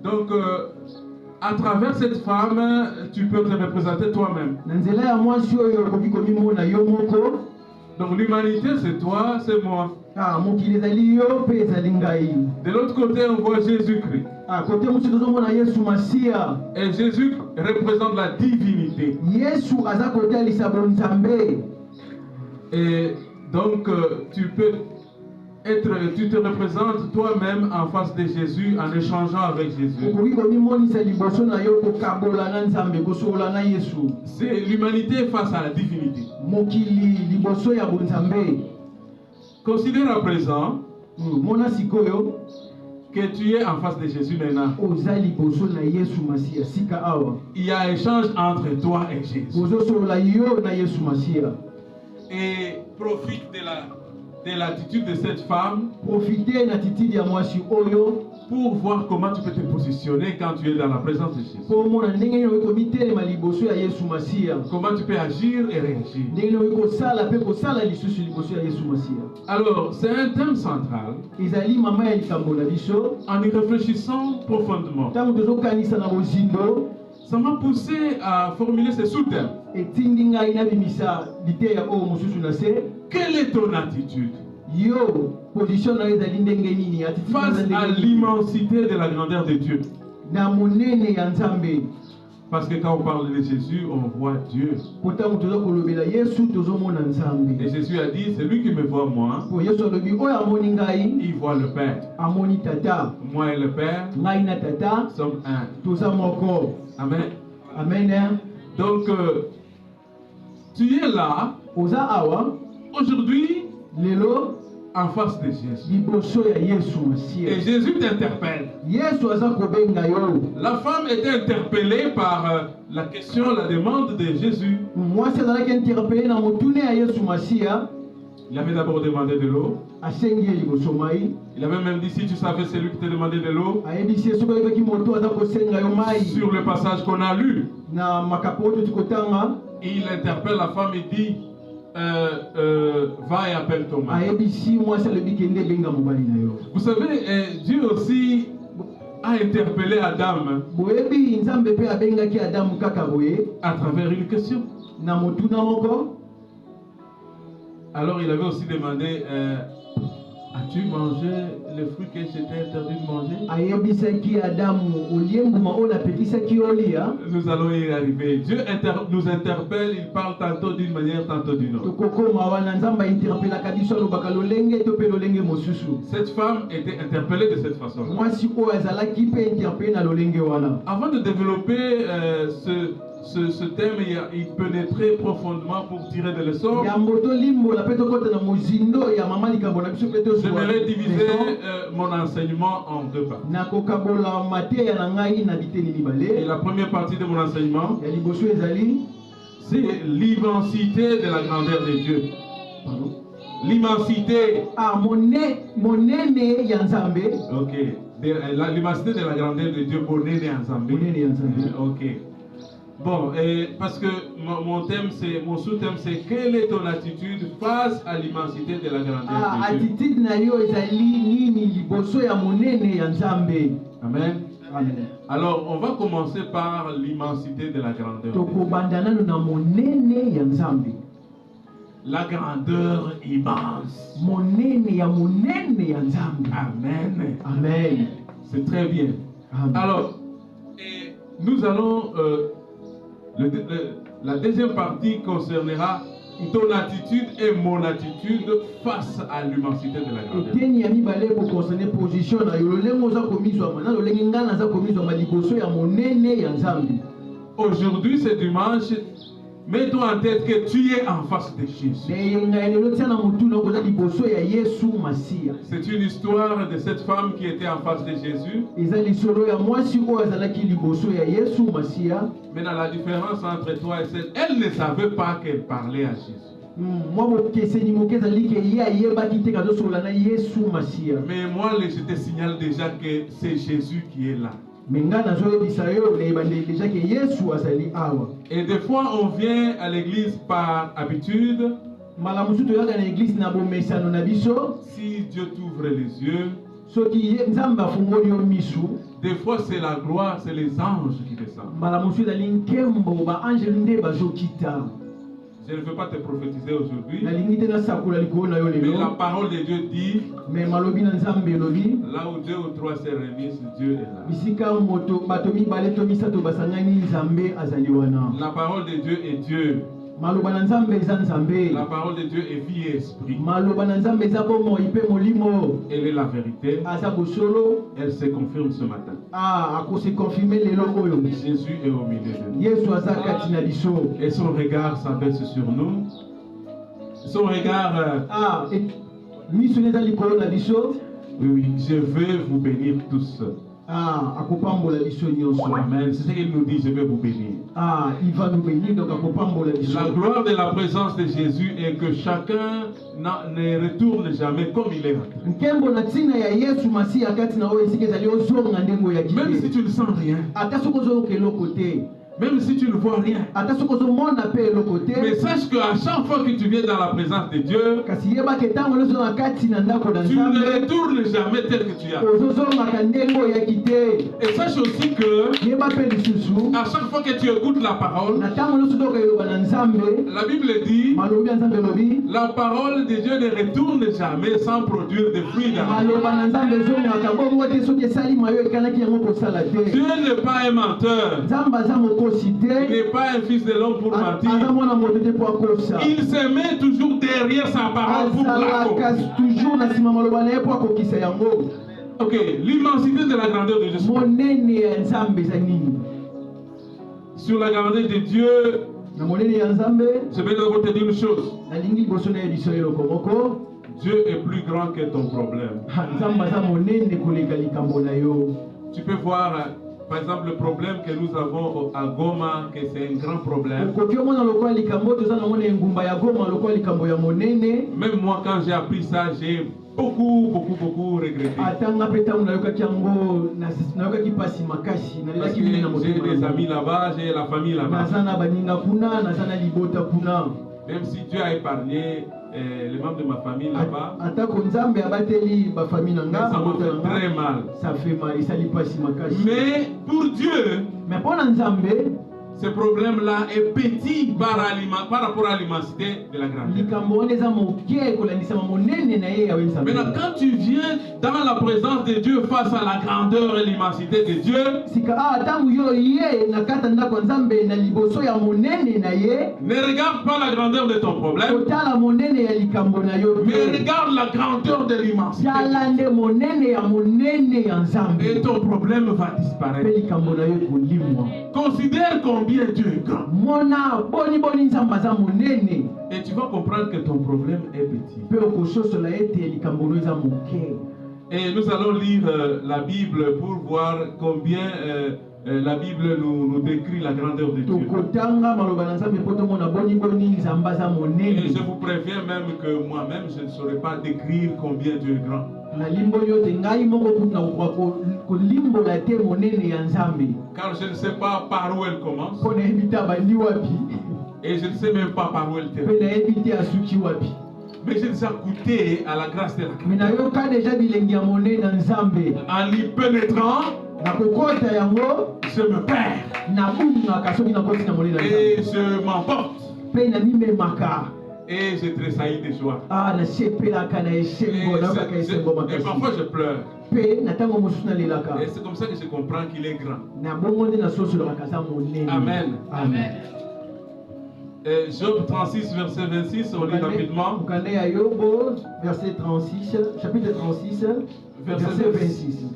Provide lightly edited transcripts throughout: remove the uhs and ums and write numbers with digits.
Donc, à travers cette femme, tu peux te représenter toi-même. Donc l'humanité, c'est toi, c'est moi. De l'autre côté, on voit Jésus-Christ. Et Jésus représente la divinité. Et donc, tu te représentes toi-même en face de Jésus en échangeant avec Jésus. C'est l'humanité face à la divinité. Considère à présent que tu es en face de Jésus maintenant. Il y a échange entre toi et Jésus. Et profite de l'attitude de cette femme pour voir comment tu peux te positionner quand tu es dans la présence de Jésus. Comment tu peux agir et réagir. Alors, c'est un thème central. En y réfléchissant profondément, ça m'a poussé à formuler ce sous-thème. Quelle est ton attitude face à l'immensité de la grandeur de Dieu? Parce que quand on parle de Jésus, on voit Dieu. Et Jésus a dit, c'est lui qui me voit moi. Il voit le Père. Moi et le Père sommes un. Amen. Amen. Donc, tu es là aujourd'hui en face de Jésus. Et Jésus t'interpelle. La femme était interpellée par la question, la demande de Jésus. Il avait d'abord demandé de l'eau. Il avait même dit, si tu savais, c'est lui qui t'a demandé de l'eau. Sur le passage qu'on a lu, il interpelle la femme et dit, va et appelle ton mari. Vous savez, Dieu aussi a interpellé Adam à travers une question. Alors il avait aussi demandé, as-tu mangé les fruits que j'étais interdit de manger? Nous allons y arriver. Dieu nous interpelle, il parle tantôt d'une manière, tantôt d'une autre. Cette femme était interpellée de cette façon. Avant de développer ce thème, il pénétrait profondément pour tirer des leçons. J'aimerais diviser mon enseignement en deux parties. Et la première partie de mon enseignement, c'est l'immensité de la grandeur de Dieu. L'immensité. Ok. L'immensité de la grandeur de Dieu. Ok. Bon, parce que mon sous-thème, c'est quelle est ton attitude face à l'immensité de la grandeur de Dieu? Amen. Amen. Alors, on va commencer par l'immensité de la grandeur de Dieu. La grandeur immense. Amen. Amen. C'est très bien. Amen. Alors, nous allons... la deuxième partie concernera ton attitude et mon attitude face à l'immensité de la grandeur. Aujourd'hui, c'est dimanche. Mets-toi en tête que tu es en face de Jésus. C'est une histoire de cette femme qui était en face de Jésus. Maintenant, la différence entre toi et celle, elle ne savait pas qu'elle parlait à Jésus. Mais moi, je te signale déjà que c'est Jésus qui est là. Et des fois, on vient à l'église par habitude. Si Dieu t'ouvre les yeux, Des fois, c'est la gloire, c'est les anges qui descendent. Je ne veux pas te prophétiser aujourd'hui, mais la parole de Dieu dit, là où 2 ou 3 s'est remis, Dieu est là. La parole de Dieu est Dieu. La parole de Dieu est vie et esprit. Elle est la vérité. Elle se confirme ce matin. Jésus est au milieu de nous. Et son regard s'abaisse sur nous. Son regard... oui, je veux vous bénir tous. Amen. C'est ce qu'il nous dit, je vais vous bénir. Il va nous bénir, donc la gloire de la présence de Jésus est que chacun ne retourne jamais comme il est rentré. Même si tu ne sens rien, même si tu ne vois rien, mais sache qu'à chaque fois que tu viens dans la présence de Dieu, tu ne retournes jamais tel que tu as. Et sache aussi que à chaque fois que tu écoutes la parole, la Bible dit, la parole de Dieu ne retourne jamais sans produire des fruits d'amour. Dieu n'est pas un menteur. Il n'est pas un fils de l'homme pour mentir. Il se met toujours derrière sa parole pour l'accomplir. Ok, l'immensité de la grandeur de Dieu. Sur la grandeur de Dieu, je vais d'abord te dire une chose. Dieu est plus grand que ton problème. Tu peux voir, par exemple, le problème que nous avons à Goma, que c'est un grand problème. Même moi, quand j'ai appris ça, j'ai beaucoup regretté. Parce que j'ai des amis là-bas, j'ai la famille là-bas. Même si Dieu a épargné les membres de ma famille là-bas, ça m'a fait très mal. Mais pour Dieu, ce problème-là est petit par rapport à l'immensité de la grandeur. Maintenant, quand tu viens dans la présence de Dieu face à la grandeur et l'immensité de Dieu, ne regarde pas la grandeur de ton problème, mais regarde la grandeur de l'immensité. Et ton problème va disparaître. Considère combien Dieu est grand. Et tu vas comprendre que ton problème est petit. Et nous allons lire la Bible pour voir combien la Bible nous décrit la grandeur de Dieu. Et je vous préviens même que moi-même, je ne saurais pas décrire combien Dieu est grand. Car je ne sais pas par où elle commence. Et je ne sais même pas par où elle termine. Mais j'ai déjà goûté à la grâce de la grandeur. En y pénétrant, je me perds. Et je m'emporte. Et je tressaillis de joie. Et parfois je pleure. Et c'est comme ça que je comprends qu'il est grand. Amen. Amen. Job 36, verset 26, on lit rapidement. Verset 36, chapitre 36, verset 26.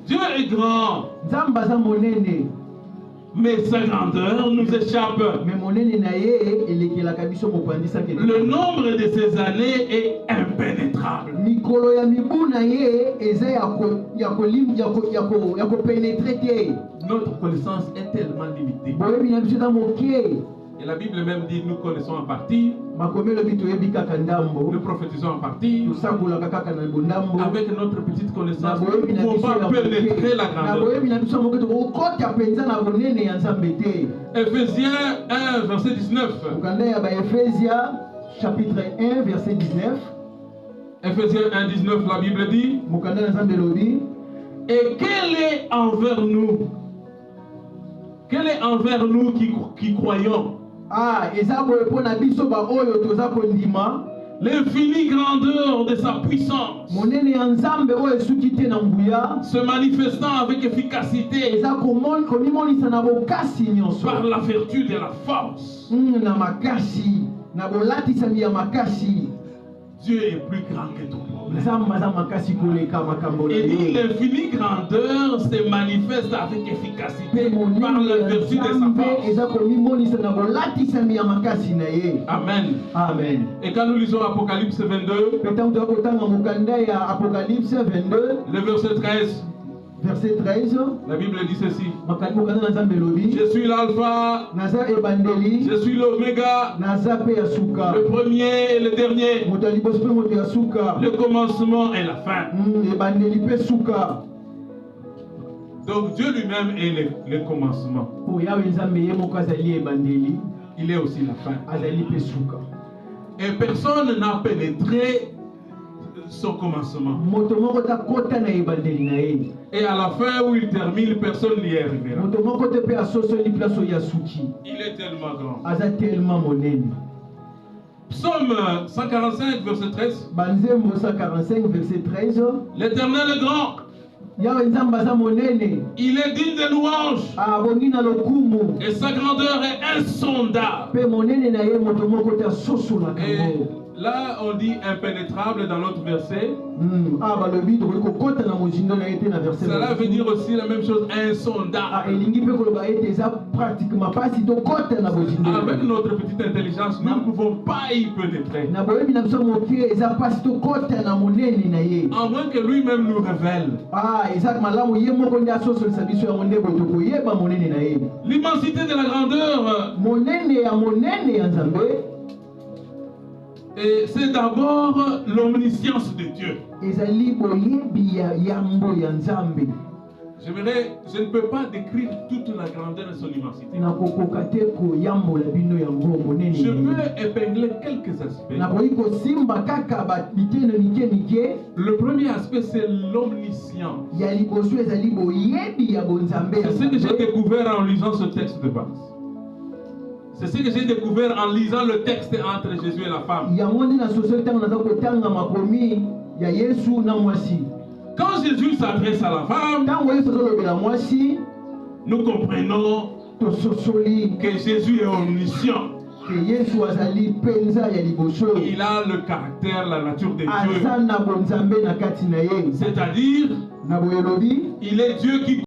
Dieu est grand, mais sa grandeur nous échappe. Le nombre de ses années est impénétrable. Notre connaissance est tellement limitée. Et la Bible même dit nous connaissons en partie, nous prophétisons en partie. Avec notre petite connaissance, nous ne pouvons pas pénétrer la grandeur. Ephésiens 1, verset 19. Chapitre 1, verset 19. Ephésiens 1:19, la Bible dit. Et quel est envers nous? Quel est envers nous qui croyons? L'infinie grandeur de sa puissance, se manifestant avec efficacité par la vertu de la force. Dieu est plus grand que ton problème. Et dit l'infinie grandeur se manifeste avec efficacité par la vertu de sa force. Amen. Amen. Et quand nous lisons Apocalypse 22, le verset 13, verset 13, la Bible dit ceci. Je suis l'alpha, je suis l'oméga, le premier et le dernier, le commencement et la fin. Donc Dieu lui-même est le commencement. Il est aussi la fin. Et personne n'a pénétré son commencement. Et à la fin où il termine, personne n'y est arrivé. Il est tellement grand. Psaume 145, verset 13. L'Éternel est grand. Il est digne de louange. Et sa grandeur est insondable. Et là, on dit impénétrable dans l'autre verset. Cela veut dire aussi la même chose, insondable. Avec notre petite intelligence, nous ne pouvons pas y pénétrer. En moins que lui-même nous révèle. L'immensité de la grandeur. Et c'est d'abord l'omniscience de Dieu. Je ne peux pas décrire toute la grandeur de son immensité. Je peux épingler quelques aspects. Le premier aspect, c'est l'omniscience. C'est ce que j'ai découvert en lisant ce texte de base. C'est ce que j'ai découvert en lisant le texte entre Jésus et la femme. Quand Jésus s'adresse à la femme, nous comprenons que Jésus est omniscient. Il a le caractère, la nature de Dieu. C'est-à-dire, il est Dieu qui